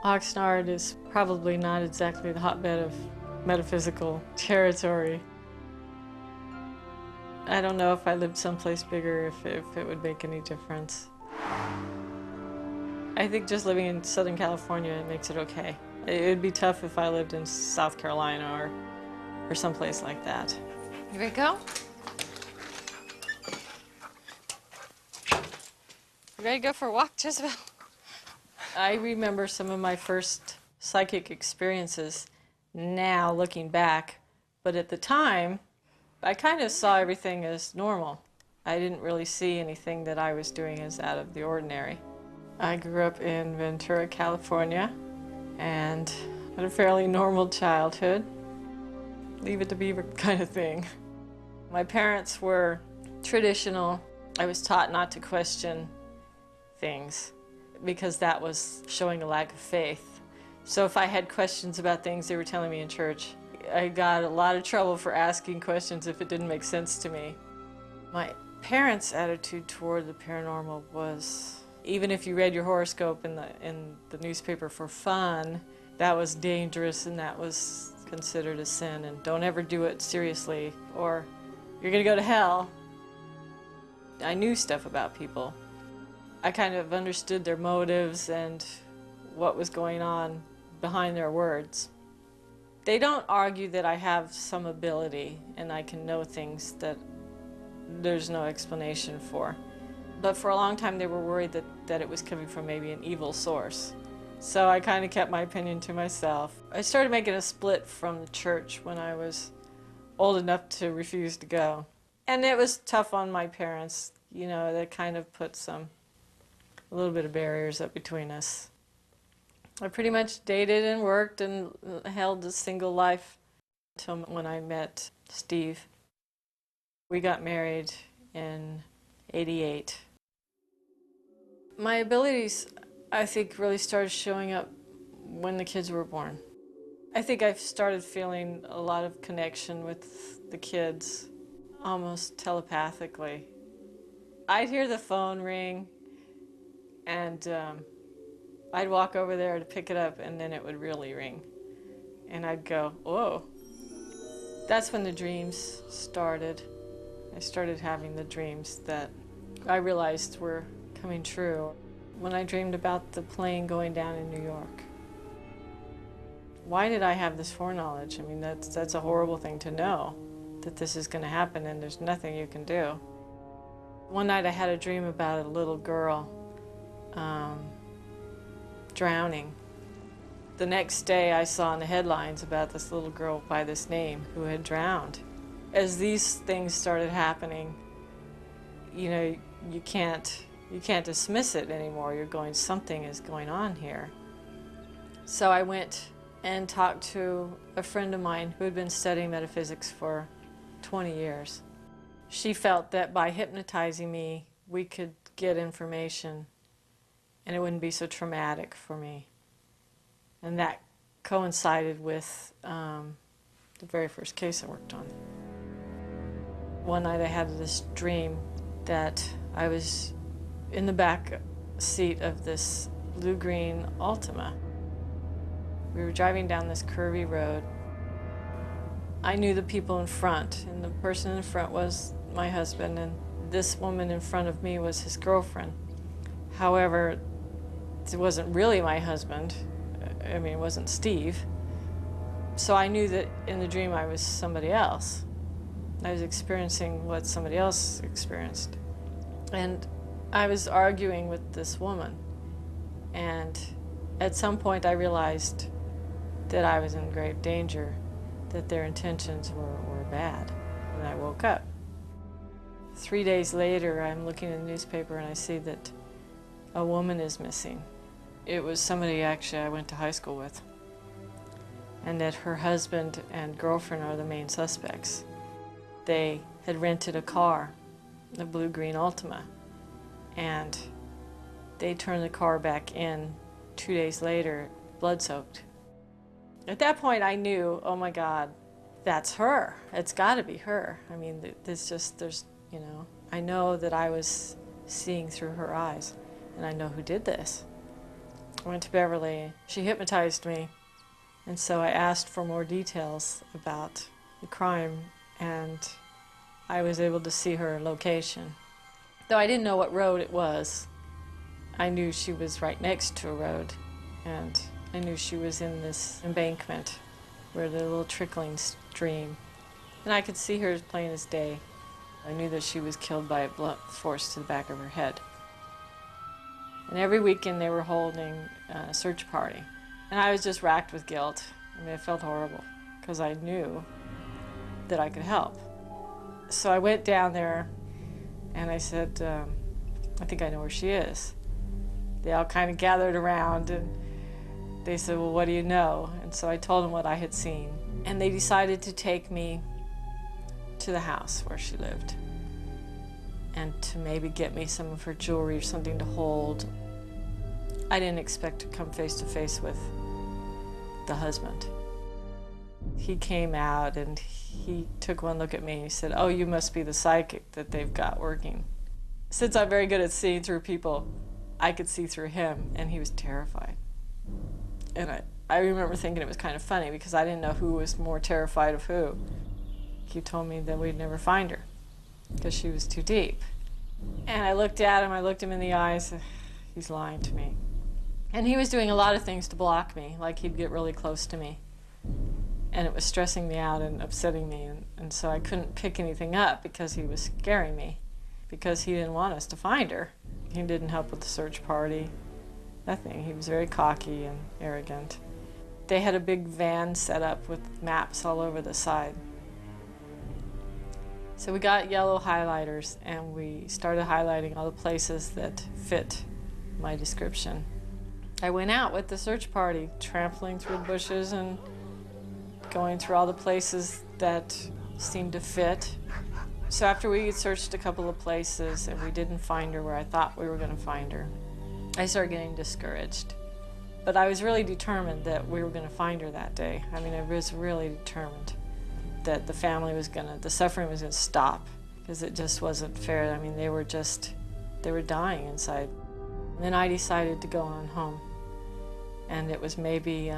Oxnard is probably not exactly the hotbed of metaphysical territory. I don't know if I lived someplace bigger if it would make any difference. I think just living in Southern California makes it okay. It would be tough if I lived in South Carolina or someplace like that. You ready to go? You ready to go for a walk, Jezebel? I remember some of my first psychic experiences now looking back, but at the time, I kind of saw everything as normal. I didn't really see anything that I was doing as out of the ordinary. I grew up in Ventura, California, and had a fairly normal childhood. Leave it to Beaver kind of thing. My parents were traditional. I was taught not to question things because that was showing a lack of faith. So if I had questions about things they were telling me in church, I got a lot of trouble for asking questions if it didn't make sense to me. My parents' attitude toward the paranormal was, even if you read your horoscope in the newspaper for fun, that was dangerous and that was considered a sin, and don't ever do it seriously or you're gonna go to hell. I knew stuff about people. I kind of understood their motives and what was going on behind their words. They don't argue that I have some ability and I can know things that there's no explanation for. But for a long time they were worried that it was coming from maybe an evil source. So I kind of kept my opinion to myself. I started making a split from the church when I was old enough to refuse to go. And it was tough on my parents. You know, that kind of put a little bit of barriers up between us. I pretty much dated and worked and held a single life until when I met Steve. We got married in '88. My abilities, I think, really started showing up when the kids were born. I think I've started feeling a lot of connection with the kids, almost telepathically. I'd hear the phone ring, and I'd walk over there to pick it up, and then it would really ring. And I'd go, whoa. That's when the dreams started. I started having the dreams that I realized were coming true. When I dreamed about the plane going down in New York. Why did I have this foreknowledge? I mean, that's a horrible thing to know, that this is going to happen and there's nothing you can do. One night I had a dream about a little girl drowning. The next day I saw in the headlines about this little girl by this name who had drowned. As these things started happening, you know, you can't dismiss it anymore. You're going, something is going on here. So I went and talked to a friend of mine who had been studying metaphysics for 20 years. She felt that by hypnotizing me, we could get information and it wouldn't be so traumatic for me. And that coincided with the very first case I worked on. One night I had this dream that I was in the back seat of this blue-green Altima. We were driving down this curvy road. I knew the people in front, and the person in front was my husband, and this woman in front of me was his girlfriend. However, it wasn't really my husband. I mean, it wasn't Steve. So I knew that in the dream I was somebody else. I was experiencing what somebody else experienced. And I was arguing with this woman. And at some point I realized that I was in grave danger, that their intentions were bad. And I woke up. 3 days later, I'm looking in the newspaper and I see that a woman is missing. It was somebody actually I went to high school with. And that her husband and girlfriend are the main suspects. They had rented a car, a blue-green Altima, and they turned the car back in 2 days later, blood-soaked. At that point I knew, oh my God, that's her. It's gotta be her. I mean, you know, I know that I was seeing through her eyes, and I know who did this. I went to Beverly. She hypnotized me, and so I asked for more details about the crime, and I was able to see her location. Though I didn't know what road it was, I knew she was right next to a road, and I knew she was in this embankment where the little trickling stream. And I could see her as plain as day. I knew that she was killed by a blunt force to the back of her head. And every weekend they were holding a search party. And I was just racked with guilt. I mean, it felt horrible because I knew that I could help. So I went down there and I said, I think I know where she is. They all kind of gathered around and they said, well, what do you know? And so I told them what I had seen. And they decided to take me to the house where she lived and to maybe get me some of her jewelry or something to hold. I didn't expect to come face to face with the husband. He came out and he took one look at me and he said, oh, you must be the psychic that they've got working. Since I'm very good at seeing through people, I could see through him, and he was terrified. And I remember thinking it was kind of funny because I didn't know who was more terrified of who. He told me that we'd never find her because she was too deep. And I looked at him, I looked him in the eyes, he's lying to me. And he was doing a lot of things to block me, like he'd get really close to me. And it was stressing me out and upsetting me, and so I couldn't pick anything up because he was scaring me, because he didn't want us to find her. He didn't help with the search party, nothing. He was very cocky and arrogant. They had a big van set up with maps all over the side. So we got yellow highlighters and we started highlighting all the places that fit my description. I went out with the search party, trampling through bushes and going through all the places that seemed to fit. So after we searched a couple of places and we didn't find her where I thought we were going to find her, I started getting discouraged. But I was really determined that we were going to find her that day. I mean, I was really determined that the suffering was going to stop, because it just wasn't fair. I mean, they were dying inside. And then I decided to go on home. And it was maybe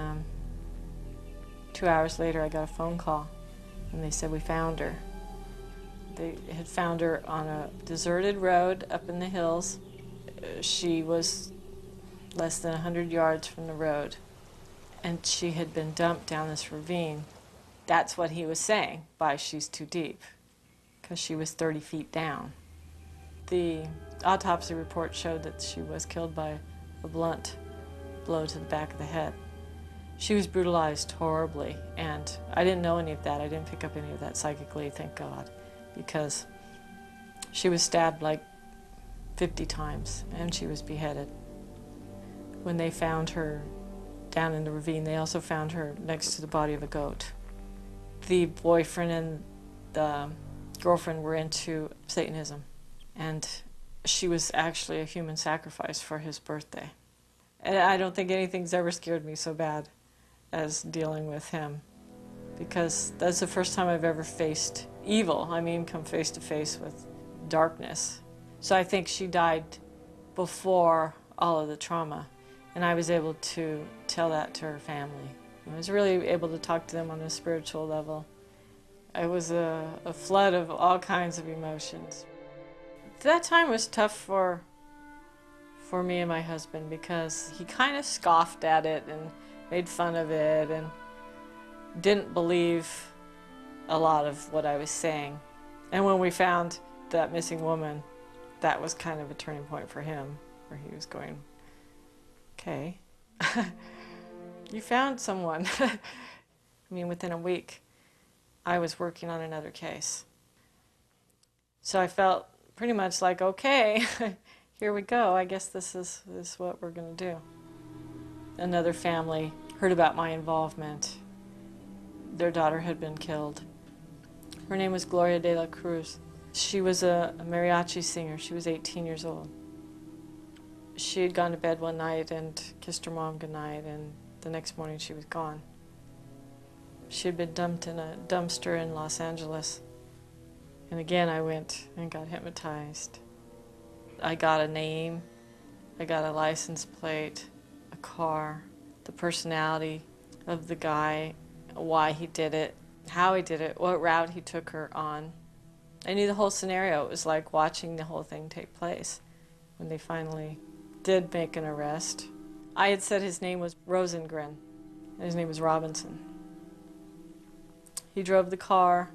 2 hours later, I got a phone call, and they said we found her. They had found her on a deserted road up in the hills. She was less than 100 yards from the road, and she had been dumped down this ravine. That's what he was saying by she's too deep, because she was 30 feet down. The autopsy report showed that she was killed by a blunt blow to the back of the head. She was brutalized horribly, and I didn't know any of that. I didn't pick up any of that psychically, thank God, because she was stabbed like 50 times, and she was beheaded. When they found her down in the ravine, they also found her next to the body of a goat. The boyfriend and the girlfriend were into Satanism, and she was actually a human sacrifice for his birthday. And I don't think anything's ever scared me so bad as dealing with him, because that's the first time I've ever faced evil. I mean, come face to face with darkness. So I think she died before all of the trauma, and I was able to tell that to her family. I was really able to talk to them on a spiritual level. It was a flood of all kinds of emotions. That time was tough for me and my husband, because he kind of scoffed at it and made fun of it and didn't believe a lot of what I was saying. And when we found that missing woman, that was kind of a turning point for him, where he was going, okay, you found someone. I mean, within a week, I was working on another case. So I felt pretty much like, okay, here we go. I guess this is what we're going to do. Another family heard about my involvement. Their daughter had been killed. Her name was Gloria de la Cruz. She was a mariachi singer. She was 18 years old. She had gone to bed one night and kissed her mom goodnight, and the next morning she was gone. She had been dumped in a dumpster in Los Angeles. And again, I went and got hypnotized. I got a name, I got a license plate, a car, the personality of the guy, why he did it, how he did it, what route he took her on. I knew the whole scenario. It was like watching the whole thing take place when they finally did make an arrest. I had said his name was Rosengren, and his name was Robinson. He drove the car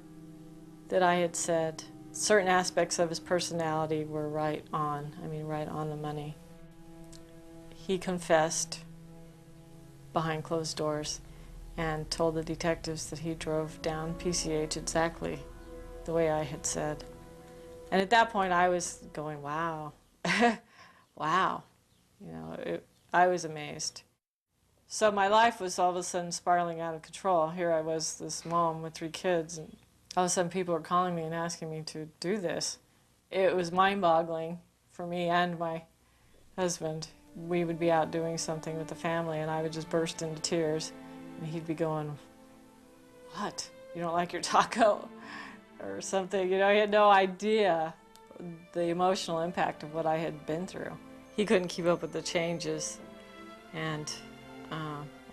that I had said. Certain aspects of his personality were right on. I mean, right on the money. He confessed behind closed doors and told the detectives that he drove down PCH exactly the way I had said. And at that point I was going, wow, wow. You know, I was amazed. So my life was all of a sudden spiraling out of control. Here I was, this mom with 3 kids, and all of a sudden people were calling me and asking me to do this. It was mind-boggling for me and my husband. We would be out doing something with the family and I would just burst into tears and he'd be going, "What? You don't like your taco?" or something. You know, he had no idea the emotional impact of what I had been through. He couldn't keep up with the changes, and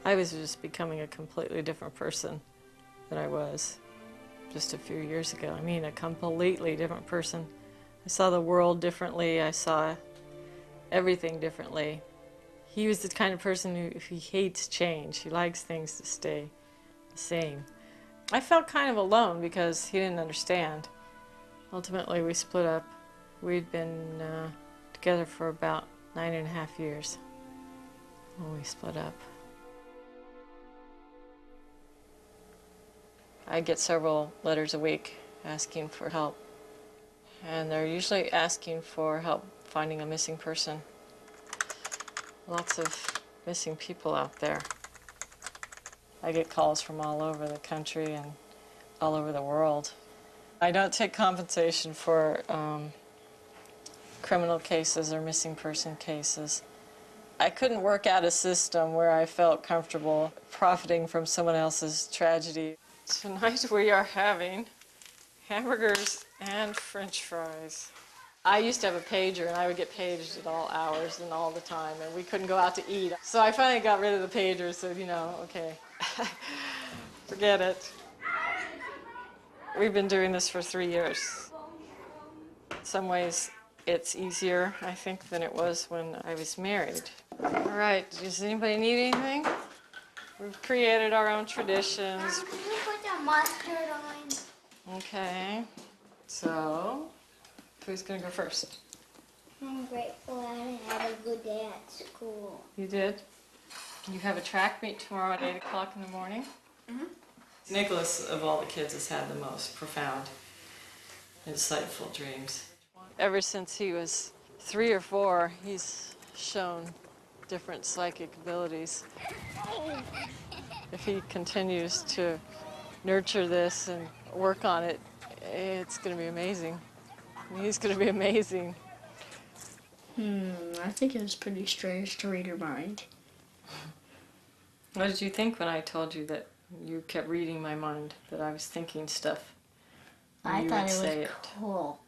I was just becoming a completely different person than I was just a few years ago. I mean, a completely different person. I saw the world differently. I saw everything differently. He was the kind of person who he hates change. He likes things to stay the same. I felt kind of alone because he didn't understand. Ultimately, we split up. We'd been together for about 9.5 years when we split up. I get several letters a week asking for help. And they're usually asking for help finding a missing person. Lots of missing people out there. I get calls from all over the country and all over the world. I don't take compensation for criminal cases or missing person cases. I couldn't work out a system where I felt comfortable profiting from someone else's tragedy. Tonight we are having hamburgers and French fries. I used to have a pager and I would get paged at all hours and all the time, and we couldn't go out to eat. So I finally got rid of the pager, so you know, okay, forget it. We've been doing this for 3 years. In some ways it's easier, I think, than it was when I was married. All right, does anybody need anything? We've created our own traditions. Can you put the mustard on? Okay, so who's gonna go first? I'm grateful I had a good day at school. You did? You have a track meet tomorrow at 8 o'clock in the morning? Mm-hmm. Nicholas, of all the kids, has had the most profound, insightful dreams. Ever since he was 3 or 4, he's shown different psychic abilities. If he continues to nurture this and work on it, it's going to be amazing. He's going to be amazing. I think it was pretty strange to read her mind. What did you think when I told you that you kept reading my mind, that I was thinking stuff? I You thought would it say was it. cool.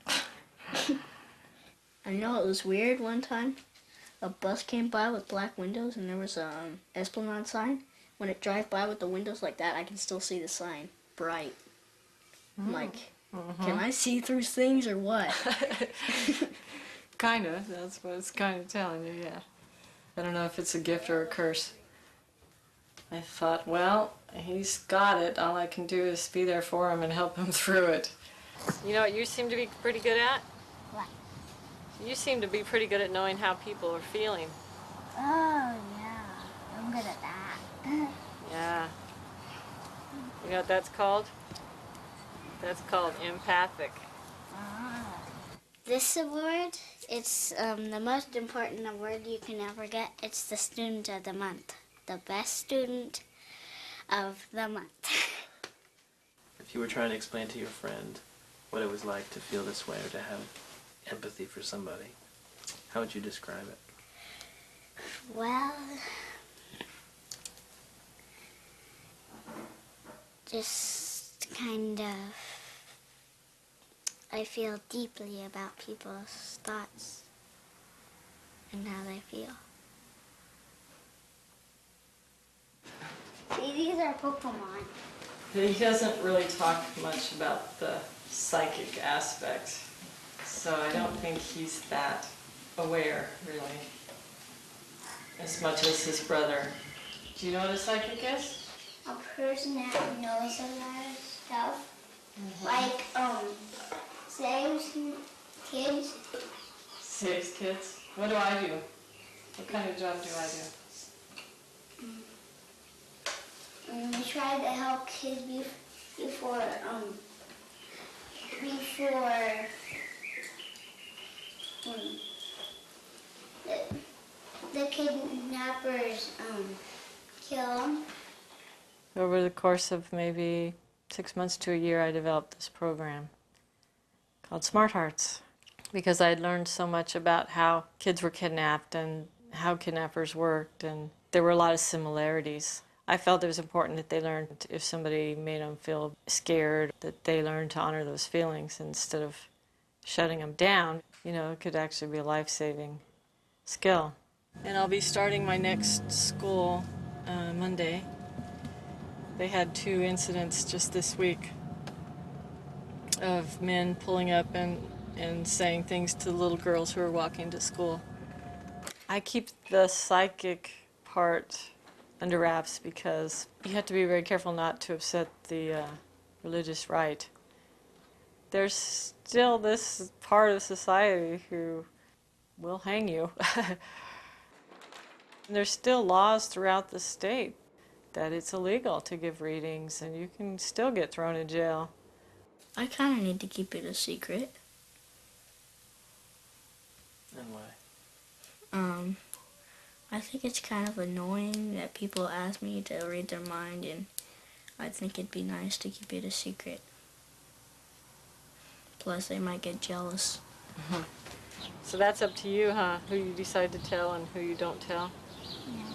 I know it was weird one time. A bus came by with black windows and there was a Esplanade sign. When it drives by with the windows like that, I can still see the sign, bright. I'm like, can I see through things or what? Kind of. That's what it's kind of telling you, yeah. I don't know if it's a gift or a curse. I thought, well, he's got it. All I can do is be there for him and help him through it. You know what you seem to be pretty good at? What? You seem to be pretty good at knowing how people are feeling. Oh, yeah. I'm good at that. Yeah. You know what that's called? That's called empathic. This award, it's the most important award you can ever get. It's the student of the month. The best student of the month. If you were trying to explain to your friend what it was like to feel this way or to have empathy for somebody, how would you describe it? Well, just kind of, I feel deeply about people's thoughts and how they feel. These are Pokemon. He doesn't really talk much about the psychic aspect, so I don't think he's that aware, really, as much as his brother. Do you know what a psychic is? A person that knows a lot of stuff. Like, saves kids. Saves kids. What do I do? What kind of job do I do? We try to help kids before the kidnappers kill them. Over the course of maybe 6 months to a year, I developed this program called Smart Hearts, because I had learned so much about how kids were kidnapped and how kidnappers worked, and there were a lot of similarities. I felt it was important that they learned, if somebody made them feel scared, that they learned to honor those feelings instead of shutting them down. You know, it could actually be a life-saving skill. And I'll be starting my next school Monday. They had 2 incidents just this week of men pulling up and saying things to little girls who are walking to school. I keep the psychic part under wraps because you have to be very careful not to upset the religious right. There's still this part of society who will hang you. There's still laws throughout the state that it's illegal to give readings, and you can still get thrown in jail. I kind of need to keep it a secret. And why? I think it's kind of annoying that people ask me to read their mind, and I think it'd be nice to keep it a secret. Plus, they might get jealous. So that's up to you, huh? Who you decide to tell and who you don't tell? Yeah.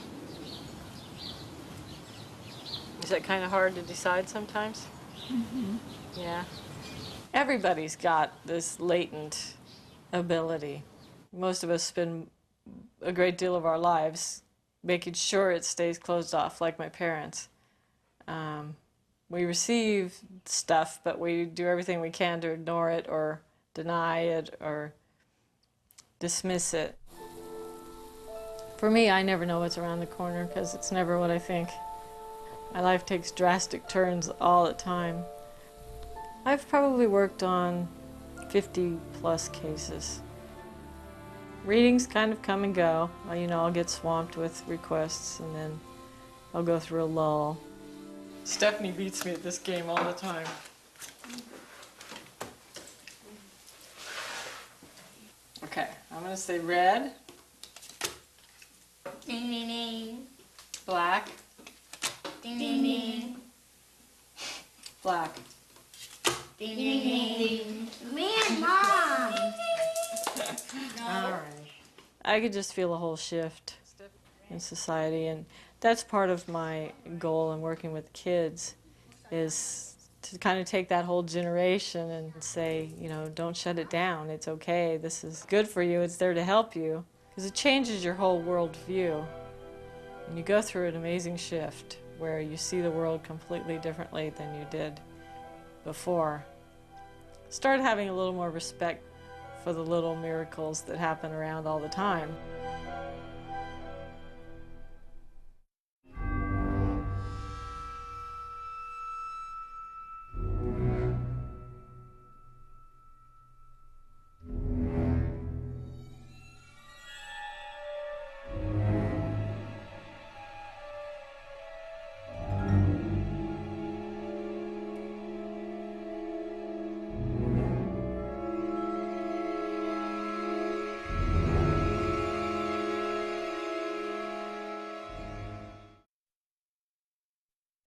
Is that kind of hard to decide sometimes? Yeah. Everybody's got this latent ability. Most of us spend a great deal of our lives making sure it stays closed off, like my parents. We receive stuff, but we do everything we can to ignore it or deny it or dismiss it. For me, I never know what's around the corner because it's never what I think. My life takes drastic turns all the time. I've probably worked on 50 plus cases. Readings kind of come and go. You know, I'll get swamped with requests and then I'll go through a lull. Stephanie beats me at this game all the time. Okay, I'm gonna say red, Ding ding ding. black, Ding ding ding. black. Ding ding ding. Me and Mom. All right. I could just feel a whole shift in society, and that's part of my goal in working with kids, is to kind of take that whole generation and say, you know, don't shut it down. It's okay. This is good for you. It's there to help you. Because it changes your whole worldview. And you go through an amazing shift where you see the world completely differently than you did before. Start having a little more respect for the little miracles that happen around all the time.